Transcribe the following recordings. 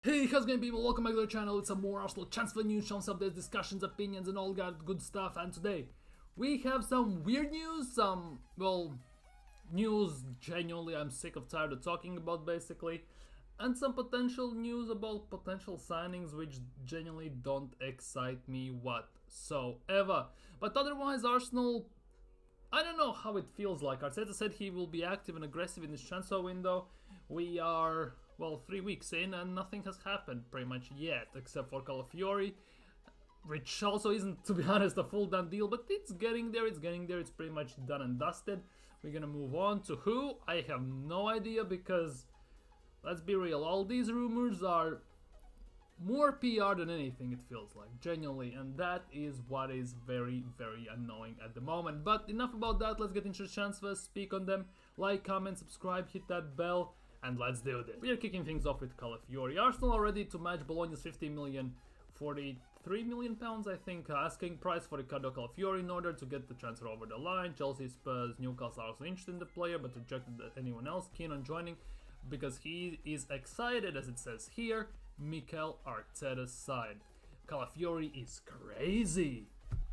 Hey, how's it going, people? Welcome back to the channel. It's a more Arsenal transfer news, transfer updates, discussions, opinions, and all that good stuff. And today we have some weird news, news genuinely I'm sick of tired of talking about, basically, and some potential news about potential signings which genuinely don't excite me whatsoever. But otherwise, Arsenal, I don't know how it feels like. Arteta said he will be active and aggressive in this transfer window. We are, well, 3 weeks in and nothing has happened pretty much yet, except for Calafiori, which also isn't, to be honest, a full done deal, but it's getting there, it's pretty much done and dusted. We're gonna move on to who? I have no idea, because, let's be real, all these rumors are more PR than anything, it feels like, genuinely, and that is what is very, very annoying at the moment. But enough about that, let's get into transfers, speak on them, like, comment, subscribe, hit that bell, and let's do this. We are kicking things off with Calafiori. Arsenal are ready to match Bologna's 43 million pounds, I think, asking price for Kadogo Calafiori in order to get the transfer over the line. Chelsea, Spurs, Newcastle are also interested in the player, but rejected anyone else keen on joining because he is excited, as it says here, Mikel Arteta's side. Calafiori is crazy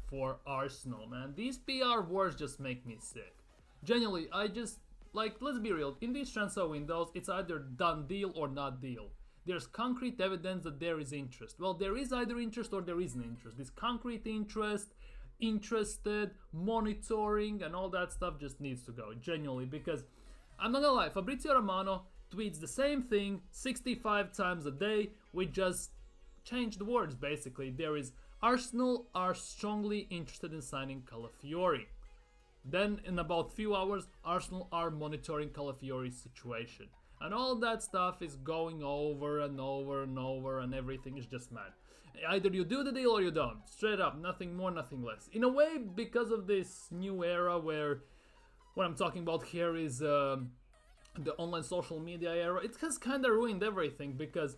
for Arsenal, man. These PR wars just make me sick. Genuinely, like, let's be real, in these transfer windows, it's either done deal or not deal. There's concrete evidence that there is interest. Well, there is either interest or there isn't interest. This concrete interest, interested, monitoring, and all that stuff just needs to go, genuinely, because I'm not gonna lie, Fabrizio Romano tweets the same thing 65 times a day. We just changed the words, basically. There is Arsenal are strongly interested in signing Calafiori. Then, in about few hours, Arsenal are monitoring Calafiori's situation. And all that stuff is going over and over and over, and everything is just mad. Either you do the deal or you don't. Straight up, nothing more, nothing less. In a way, because of this new era where what I'm talking about here is the online social media era, it has kind of ruined everything, because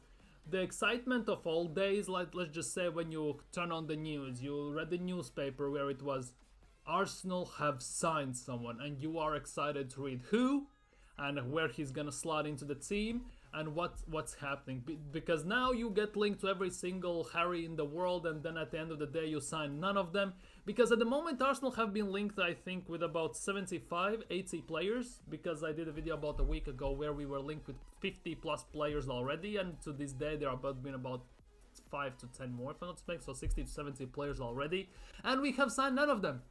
the excitement of old days, like, let's just say when you turn on the news, you read the newspaper where it was Arsenal have signed someone, and you are excited to read who and where he's gonna slot into the team and what's happening, because now you get linked to every single Harry in the world, and then at the end of the day you sign none of them, because at the moment Arsenal have been linked, I think, with about 75-80 players, because I did a video about a week ago where we were linked with 50 plus players already, and to this day there have been about 5 to 10 more, if I'm not mistaken, so 60 to 70 players already, and we have signed none of them.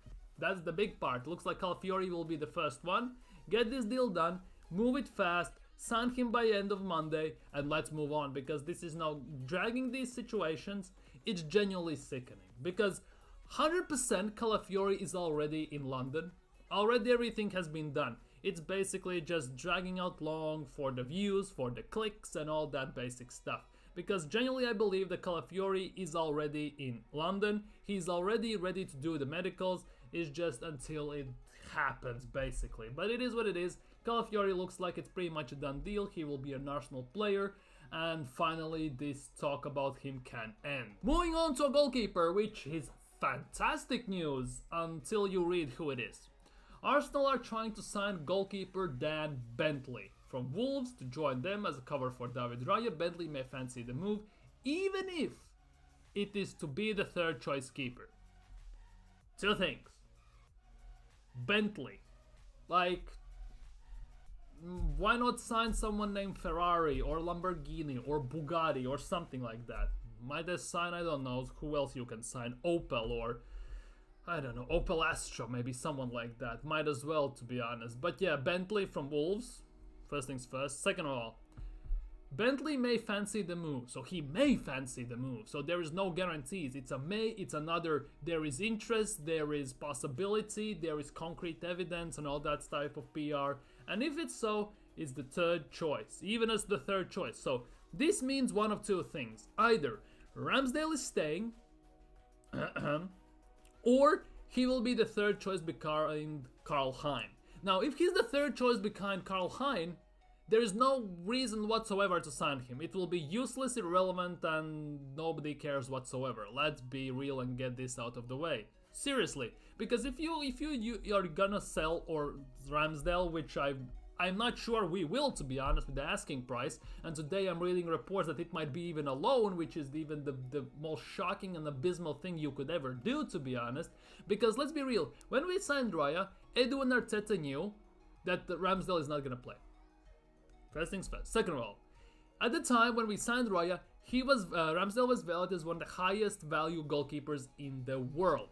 That's the big part. Looks like Calafiori will be the first one. Get this deal done, move it fast, sign him by end of Monday, and let's move on, because this is now dragging these situations. It's genuinely sickening, because 100% Calafiori is already in London. Already everything has been done. It's basically just dragging out long for the views, for the clicks, and all that basic stuff. Because genuinely I believe that Calafiori is already in London. He's already ready to do the medicals. It's just until it happens, basically. But it is what it is. Calafiori looks like it's pretty much a done deal. He will be an Arsenal player. And finally, this talk about him can end. Moving on to a goalkeeper, which is fantastic news until you read who it is. Arsenal are trying to sign goalkeeper Dan Bentley from Wolves to join them as a cover for David Raya. Bentley may fancy the move, even if it is to be the third choice keeper. Two things. Bentley. Like, why not sign someone named Ferrari or Lamborghini or Bugatti or something like that? Might they sign, I don't know, who else you can sign? Opel or, I don't know, Opel Astra, maybe someone like that. Might as well, to be honest. But yeah, Bentley from Wolves. First things first. Second of all, Bentley may fancy the move, so he may fancy the move, so there is no guarantees. It's a may, it's another, there is interest, there is possibility, there is concrete evidence and all that type of PR, and if it's so, it's the third choice, even as the third choice. So this means one of two things: either Ramsdale is staying, or he will be the third choice behind Karl Hein. Now, if he's the third choice behind Karl Hein, there is no reason whatsoever to sign him. It will be useless, irrelevant, and nobody cares whatsoever. Let's be real and get this out of the way. Seriously, because if you are gonna sell or Ramsdale, which I'm not sure we will, to be honest, with the asking price. And today I'm reading reports that it might be even a loan, which is even the most shocking and abysmal thing you could ever do, to be honest. Because let's be real, when we signed Raya, Edu and Arteta knew that Ramsdale is not going to play. First things first. Second of all, at the time when we signed Raya, Ramsdale was valued as one of the highest value goalkeepers in the world.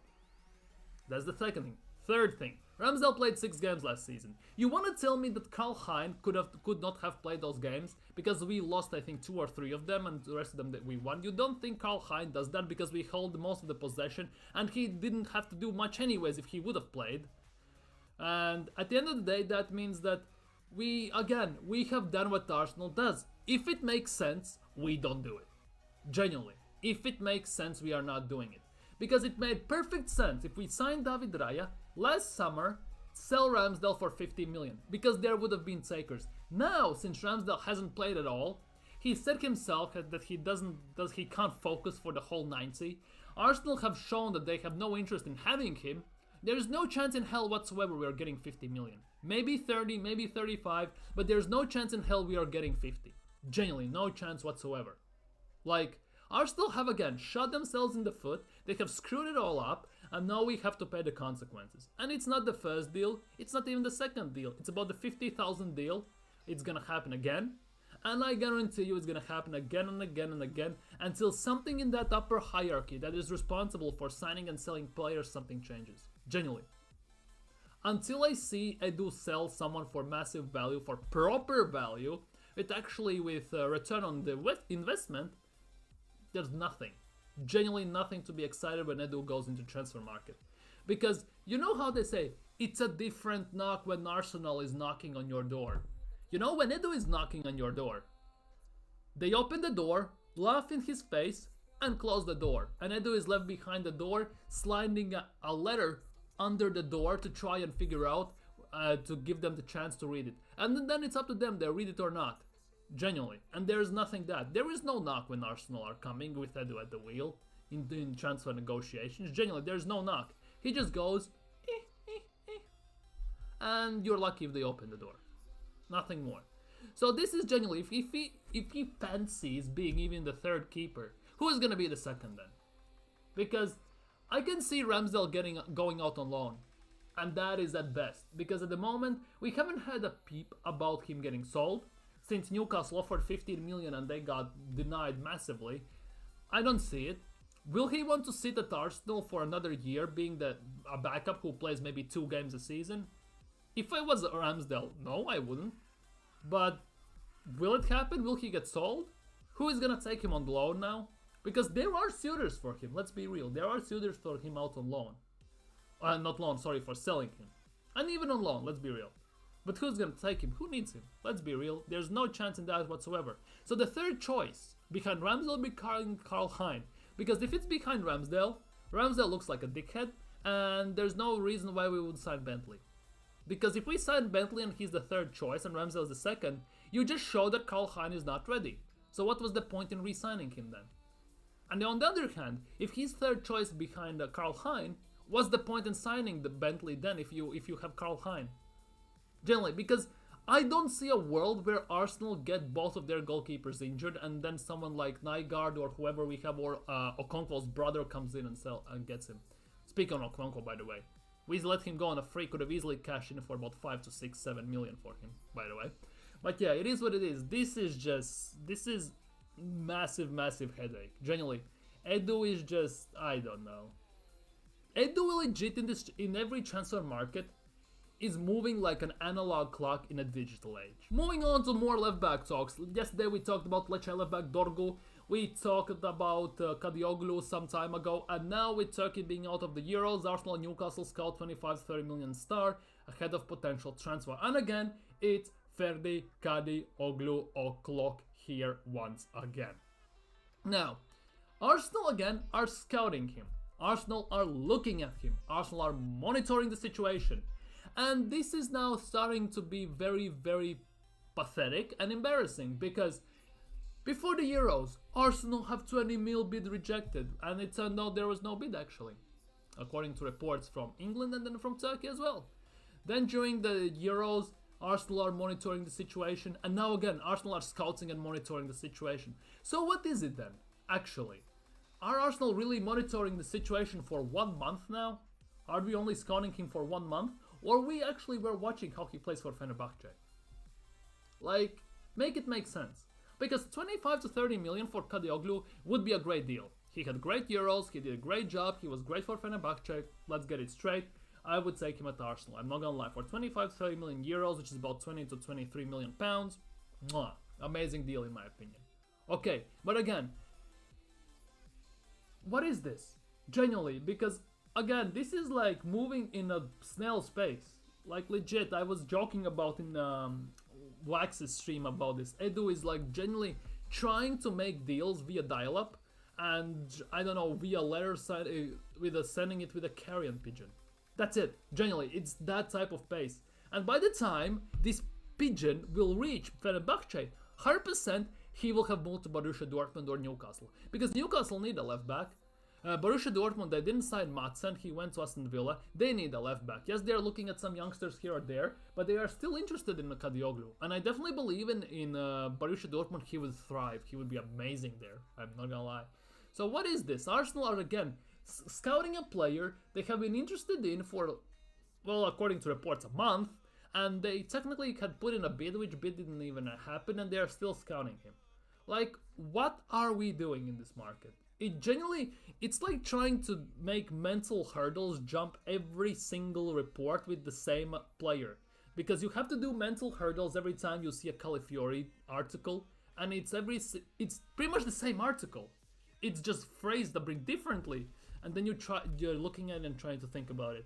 That's the second thing. Third thing, Ramsdale played 6 games last season. You want to tell me that Karl-Heinz could not have played those games because we lost, I think, 2 or 3 of them and the rest of them that we won? You don't think Karl-Heinz does that because we hold most of the possession and he didn't have to do much anyways if he would have played? And at the end of the day, that means that we have done what Arsenal does. If it makes sense, we don't do it. Genuinely. If it makes sense, we are not doing it. Because it made perfect sense if we signed David Raya last summer, sell Ramsdale for 50 million. Because there would have been takers. Now, since Ramsdale hasn't played at all, he said himself that he can't focus for the whole 90. Arsenal have shown that they have no interest in having him. There is no chance in hell whatsoever we are getting 50 million. Maybe 30, maybe 35, but there's no chance in hell we are getting 50. Genuinely, no chance whatsoever. Like, Arsenal have again shot themselves in the foot, they have screwed it all up, and now we have to pay the consequences. And it's not the first deal, it's not even the second deal, it's about the 50,000 deal. It's gonna happen again, and I guarantee you it's gonna happen again and again and again until something in that upper hierarchy that is responsible for signing and selling players, something changes. Genuinely. Until I see Edu sell someone for massive value, for proper value, with return on the investment, there's nothing. Genuinely nothing to be excited when Edu goes into transfer market. Because you know how they say, it's a different knock when Arsenal is knocking on your door. You know, when Edu is knocking on your door, they open the door, laugh in his face, and close the door. And Edu is left behind the door, sliding a letter under the door to try and figure out, to give them the chance to read it. And then it's up to them, they read it or not. Genuinely. And there is nothing that. There is no knock when Arsenal are coming with Edu at the wheel in transfer negotiations. Genuinely, there's no knock. He just goes, and you're lucky if they open the door. Nothing more. So this is genuinely, if he fancies being even the third keeper, who is going to be the second then? Because I can see Ramsdale going out on loan. And that is at best. Because at the moment, we haven't had a peep about him getting sold. Since Newcastle offered 15 million and they got denied massively. I don't see it. Will he want to sit at Arsenal for another year, being a backup who plays maybe 2 games a season? If I was Ramsdale, no, I wouldn't. But will it happen? Will he get sold? Who is gonna take him on loan now? Because there are suitors for him, let's be real. There are suitors for him out on loan. Not loan, sorry, for selling him. And even on loan, let's be real. But who's gonna take him? Who needs him? Let's be real. There's no chance in that whatsoever. So the third choice behind Ramsdale will be Karl-Heinz. Because if it's behind Ramsdale looks like a dickhead, and there's no reason why we would sign Bentley. Because if we sign Bentley and he's the third choice and Ramsdale is the second, you just show that Karl-Heinz is not ready. So what was the point in re-signing him then? And on the other hand, if he's third choice behind Karl-Heinz, what's the point in signing the Bentley then if you have Karl-Heinz? Generally, because I don't see a world where Arsenal get both of their goalkeepers injured and then someone like Nygaard or whoever we have, or Okonkwo's brother comes in and gets him. Speaking of Okonkwo, by the way, we let him go on a free, could have easily cashed in for about 5 to 6, 7 million for him, by the way. But yeah, it is what it is. This is massive headache. Genuinely, Edu is just, I don't know. Edu legit in every transfer market is moving like an analog clock in a digital age. Moving on to more left-back talks. Yesterday we talked about Lecce left-back Dorgu, we talked about Kadogo some time ago, and now with Turkey being out of the Euros, Arsenal and Newcastle scout 25 to 30 million star ahead of potential transfer. And again, it's Ferdi Kadogo o'clock here once again. Now, Arsenal again are scouting him. Arsenal are looking at him. Arsenal are monitoring the situation. And this is now starting to be very pathetic and embarrassing, because before the Euros, Arsenal have 20 mil bid rejected, and it turned out there was no bid actually, according to reports from England and then from Turkey as well. Then during the Euros, Arsenal are monitoring the situation, and now again, Arsenal are scouting and monitoring the situation. So what is it then, actually? Are Arsenal really monitoring the situation for 1 month now? Are we only scouting him for 1 month? Or we actually were watching how he plays for Fenerbahce? Like, make it make sense. Because 25 to 30 million for Kadogo would be a great deal. He had great Euros, he did a great job, he was great for Fenerbahce, let's get it straight. I would take him at Arsenal, I'm not gonna lie. For 25 to 30 million euros, which is about 20 to 23 million pounds, mwah, amazing deal in my opinion. Okay, but again, what is this? Genuinely, because again, this is like moving in a snail's pace. Like legit, I was joking about in Wax's stream about this. Edu is like genuinely trying to make deals via dial-up, and I don't know, via letter sending it with a carrion pigeon. That's it. Genuinely, it's that type of pace. And by the time this pigeon will reach Fenerbahce, 100% he will have moved to Borussia Dortmund or Newcastle. Because Newcastle need a left back. Borussia Dortmund, they didn't sign Madsen, he went to Aston Villa. They need a left back. Yes, they're looking at some youngsters here or there, but they are still interested in Kadogo. And I definitely believe in Borussia Dortmund he would thrive. He would be amazing there. I'm not gonna lie. So what is this? Arsenal are again scouting a player they have been interested in for, well, according to reports, a month. And they technically had put in a bid, which bid didn't even happen, and they are still scouting him. Like, what are we doing in this market? It genuinely, it's like trying to make mental hurdles jump every single report with the same player. Because you have to do mental hurdles every time you see a Calafiori article, and it's pretty much the same article. It's just phrased a bit differently, and then you're looking at it and trying to think about it.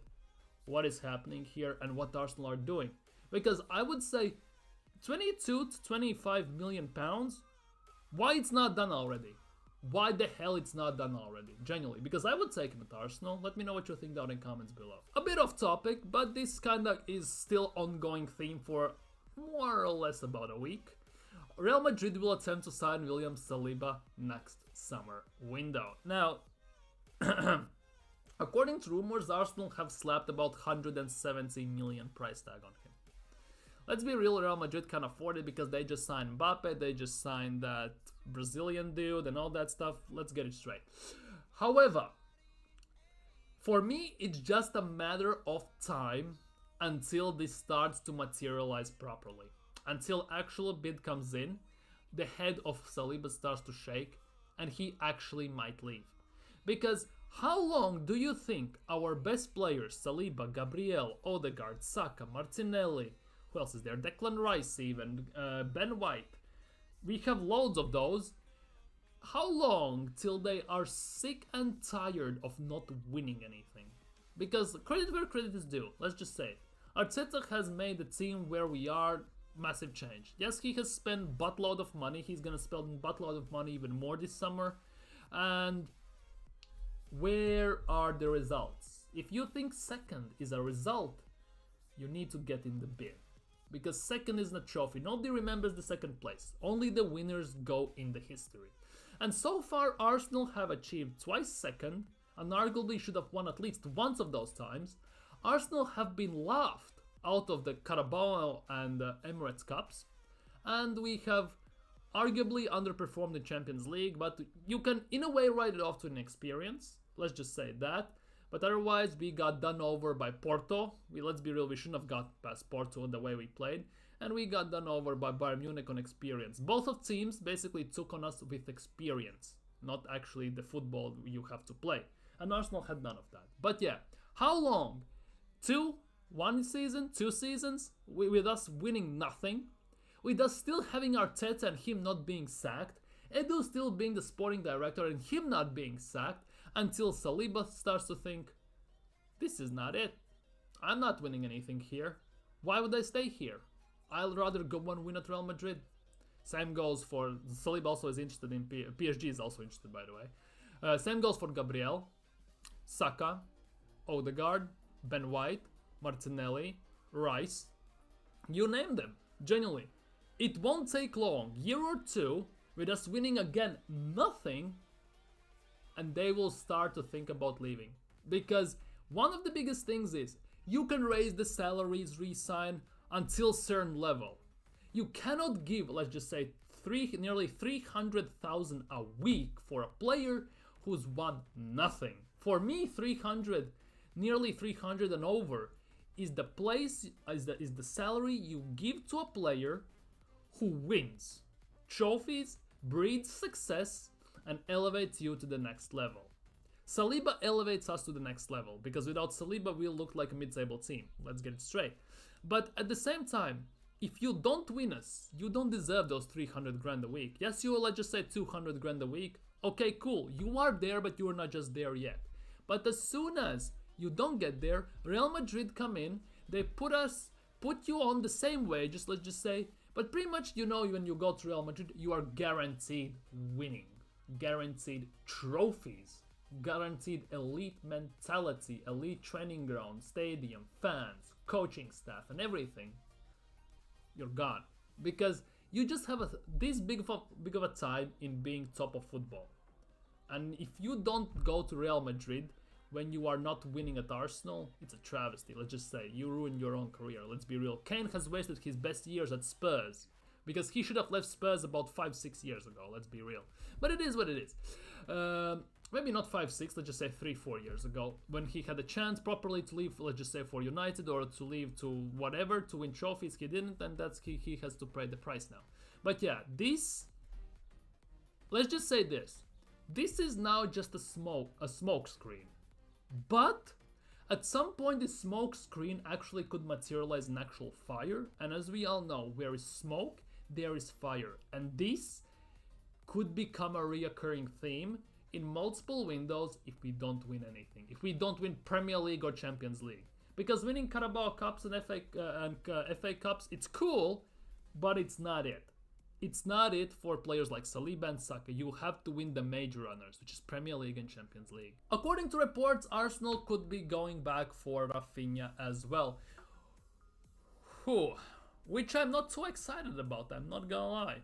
What is happening here and what Arsenal are doing? Because I would say 22 to 25 million pounds, why it's not done already? Why the hell it's not done already? Genuinely, because I would take him at Arsenal. Let me know what you think down in comments below. A bit off topic, but this kinda is still ongoing theme for more or less about a week. Real Madrid will attempt to sign William Saliba next summer window. Now, according to rumors, Arsenal have slapped about 170 million price tag on him. Let's be real, Real Madrid can afford it because they just signed Mbappe, they just signed that Brazilian dude and all that stuff. Let's get it straight. However, for me, it's just a matter of time until this starts to materialize properly. Until actual bid comes in, the head of Saliba starts to shake, and he actually might leave. Because how long do you think our best players, Saliba, Gabriel, Odegaard, Saka, Martinelli, who else is there? Declan Rice even, Ben White. We have loads of those. How long till they are sick and tired of not winning anything? Because credit where credit is due, let's just say it. Arteta has made the team where we are massive change. Yes, he has spent buttload of money. He's gonna spend buttload of money even more this summer. And where are the results? If you think second is a result, you need to get in the bin. Because second is not trophy. Nobody remembers the second place. Only the winners go in the history. And so far, Arsenal have achieved twice second, and arguably should have won at least once of those times. Arsenal have been laughed out of the Carabao and Emirates Cups, and we have arguably underperformed the Champions League, but you can in a way write it off to inexperience. Let's just say that. But otherwise, we got done over by Porto. Let's be real, we shouldn't have got past Porto the way we played. And we got done over by Bayern Munich on experience. Both of teams basically took on us with experience, not actually the football you have to play. And Arsenal had none of that. But yeah, how long? 1 season, 2 seasons, with us winning nothing, with us still having Arteta and him not being sacked, Edu still being the sporting director and him not being sacked, until Saliba starts to think, this is not it. I'm not winning anything here. Why would I stay here? I'll rather go and win at Real Madrid. Same goes for, Saliba also is interested in, PSG is also interested by the way. Same goes for Gabriel, Saka, Odegaard, Ben White, Martinelli, Rice. You name them, genuinely. It won't take long, year or two, with us winning again nothing, and they will start to think about leaving. Because one of the biggest things is, you can raise the salaries, re-sign until certain level. You cannot give, let's just say, nearly 300,000 a week for a player who's won nothing. For me, 300, nearly 300 and over, is the salary you give to a player who wins trophies, breeds success, and elevates you to the next level. Saliba elevates us to the next level, because without Saliba we'll look like a mid-table team. Let's get it straight. But at the same time, if you don't win us, you don't deserve those 300 grand a week. Yes, you will, let's just say 200 grand a week. Okay, cool. You are there, but you are not just there yet. But as soon as you don't get there, Real Madrid come in, they put you on the same wages, let's just say, but pretty much, you know, when you go to Real Madrid, you are guaranteed winning, guaranteed trophies, guaranteed elite mentality, elite training ground, stadium, fans, coaching staff, and everything. You're gone, because you just have this big of a time in being top of football. And if you don't go to Real Madrid when you are not winning at Arsenal, it's a travesty. Let's just say you ruined your own career. Let's be real. Kane has wasted his best years at Spurs, because he should have left Spurs about 5-6 years ago. Let's be real. But it is what it is. Maybe not 5-6, let's just say 3-4 years ago, when he had a chance properly to leave, let's just say for United, or to leave to whatever, to win trophies. He didn't, and he has to pay the price now. But yeah, let's just say this is now just a smoke screen. But at some point, this smoke screen actually could materialize in actual fire, and as we all know, where is smoke, there is fire, and this could become a reoccurring theme in multiple windows if we don't win anything, if we don't win Premier League or Champions League. Because winning Carabao Cups and FA Cups, it's cool, but it's not it. It's not it for players like Saliba and Saka. You have to win the major honors, which is Premier League and Champions League. According to reports, Arsenal could be going back for Raphinha as well. Which I'm not too excited about, I'm not gonna lie.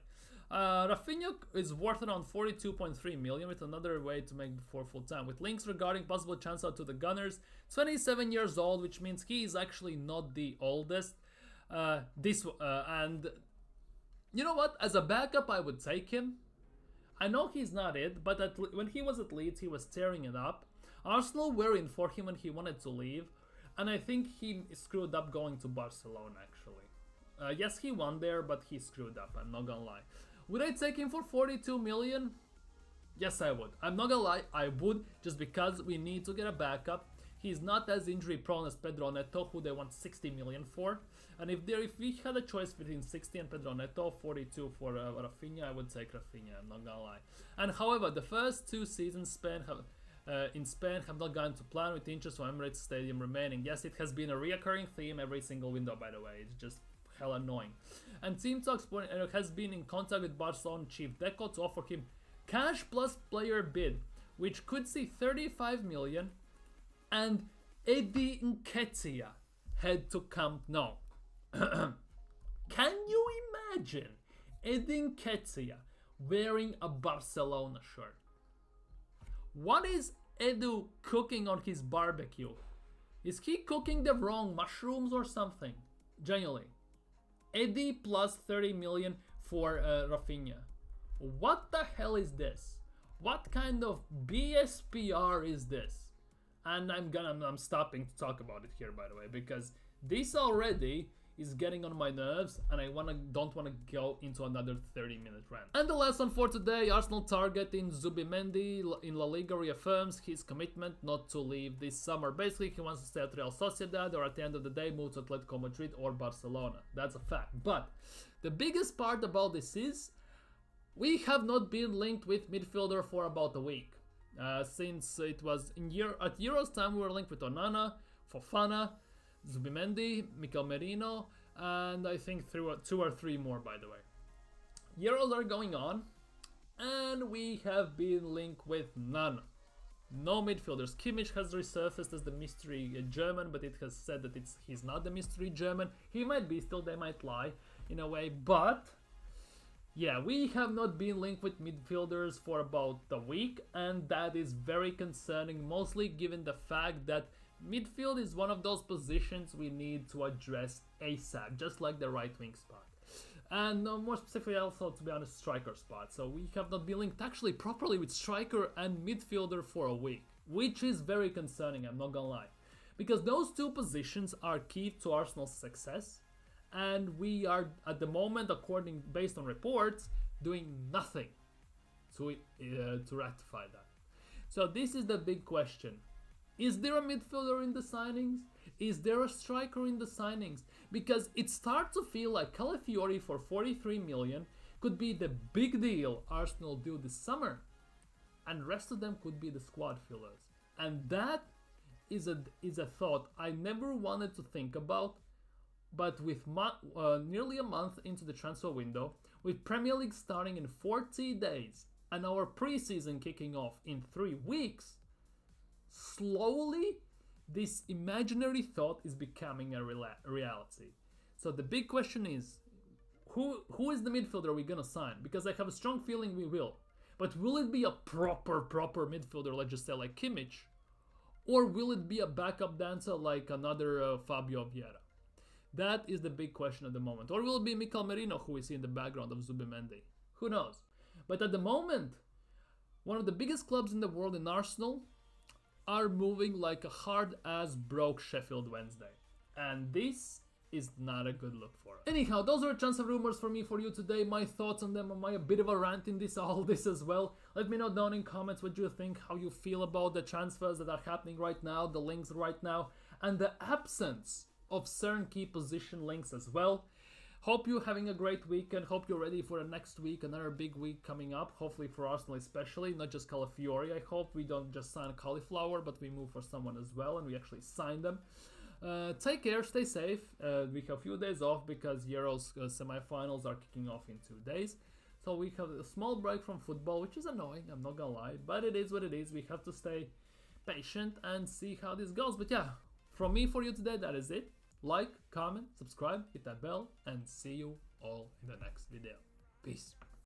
Raphinha is worth around 42.3 million, with another way to make before full time, with links regarding possible transfer to the Gunners. 27 years old, which means he is actually not the oldest. And you know what? As a backup, I would take him. I know he's not it, but when he was at Leeds, he was tearing it up. Arsenal were in for him when he wanted to leave, and I think he screwed up going to Barcelona, actually. Yes, he won there, but he screwed up, I'm not gonna lie. Would I take him for 42 million? Yes, I would. I'm not gonna lie, I would, just because we need to get a backup. He's not as injury prone as Pedro Neto, who they want 60 million for. And if we had a choice between 60 and Pedro Neto, 42 for Raphinha, I would take Raphinha, I'm not gonna lie. And however, the first 2 seasons in Spain have not gone to plan, with interest for Emirates Stadium remaining. Yes, it has been a reoccurring theme every single window, by the way. It's just hell annoying. And Team Talks has been in contact with Barcelona chief Deco to offer him cash plus player bid, which could see 35 million, and Edu Arteta had to Camp Nou. Can you imagine Edu Arteta wearing a Barcelona shirt? What is Edu cooking on his barbecue? Is he cooking the wrong mushrooms or something? Genuinely. Eddie plus 30 million for Raphinha. What the hell is this? What kind of BSPR is this? And I'm stopping to talk about it here, by the way, because this already is getting on my nerves, and I don't wanna go into another 30-minute rant. And the last one for today, Arsenal targeting Zubimendi in La Liga reaffirms his commitment not to leave this summer. Basically, he wants to stay at Real Sociedad, or at the end of the day move to Atletico Madrid or Barcelona. That's a fact. But the biggest part about this is we have not been linked with midfielder for about a week. Since it was at Euros time, we were linked with Onana, Fofana, Zubimendi, Mikel Merino, and I think 2 or 3 more, by the way. Euros are going on, and we have been linked with none. No midfielders. Kimmich has resurfaced as the mystery German, but it has said that he's not the mystery German. He might be still, they might lie in a way, but yeah, we have not been linked with midfielders for about a week, and that is very concerning, mostly given the fact that Midfield is one of those positions we need to address ASAP, just like the right wing spot. And more specifically also, to be honest, striker spot. So we have not been linked actually properly with striker and midfielder for a week, which is very concerning, I'm not gonna lie. Because those two positions are key to Arsenal's success, and we are at the moment, based on reports, doing nothing to rectify that. So this is the big question. Is there a midfielder in the signings? Is there a striker in the signings? Because it starts to feel like Calafiori for 43 million could be the big deal Arsenal do this summer, and the rest of them could be the squad fillers. And that is a thought I never wanted to think about, but with nearly a month into the transfer window, with Premier League starting in 40 days and our preseason kicking off in 3 weeks, slowly this imaginary thought is becoming a reality. So the big question is, who is the midfielder we're gonna sign? Because I have a strong feeling we will. But will it be a proper midfielder, let's just say like Kimmich? Or will it be a backup dancer like another Fabio Vieira? That is the big question at the moment. Or will it be Mikel Merino, who we see in the background of Zubimendi? Who knows? But at the moment, one of the biggest clubs in the world in Arsenal are moving like a hard-ass broke Sheffield Wednesday. And this is not a good look for us. Anyhow, those are transfer rumors for you today. My thoughts on them. Am I a bit of a rant in all this as well? Let me know down in comments what you think, how you feel about the transfers that are happening right now, the links right now, and the absence of certain key position links as well. Hope you're having a great weekend. Hope you're ready for the next week, another big week coming up. Hopefully for Arsenal especially, not just Calafiori. I hope we don't just sign Cauliflower, but we move for someone as well and we actually sign them. Take care, stay safe. We have a few days off because Euros semi-finals are kicking off in 2 days. So we have a small break from football, which is annoying, I'm not gonna lie. But it is what it is. We have to stay patient and see how this goes. But yeah, from me for you today, that is it. Like, comment, subscribe, hit that bell, and see you all in the next video. Peace.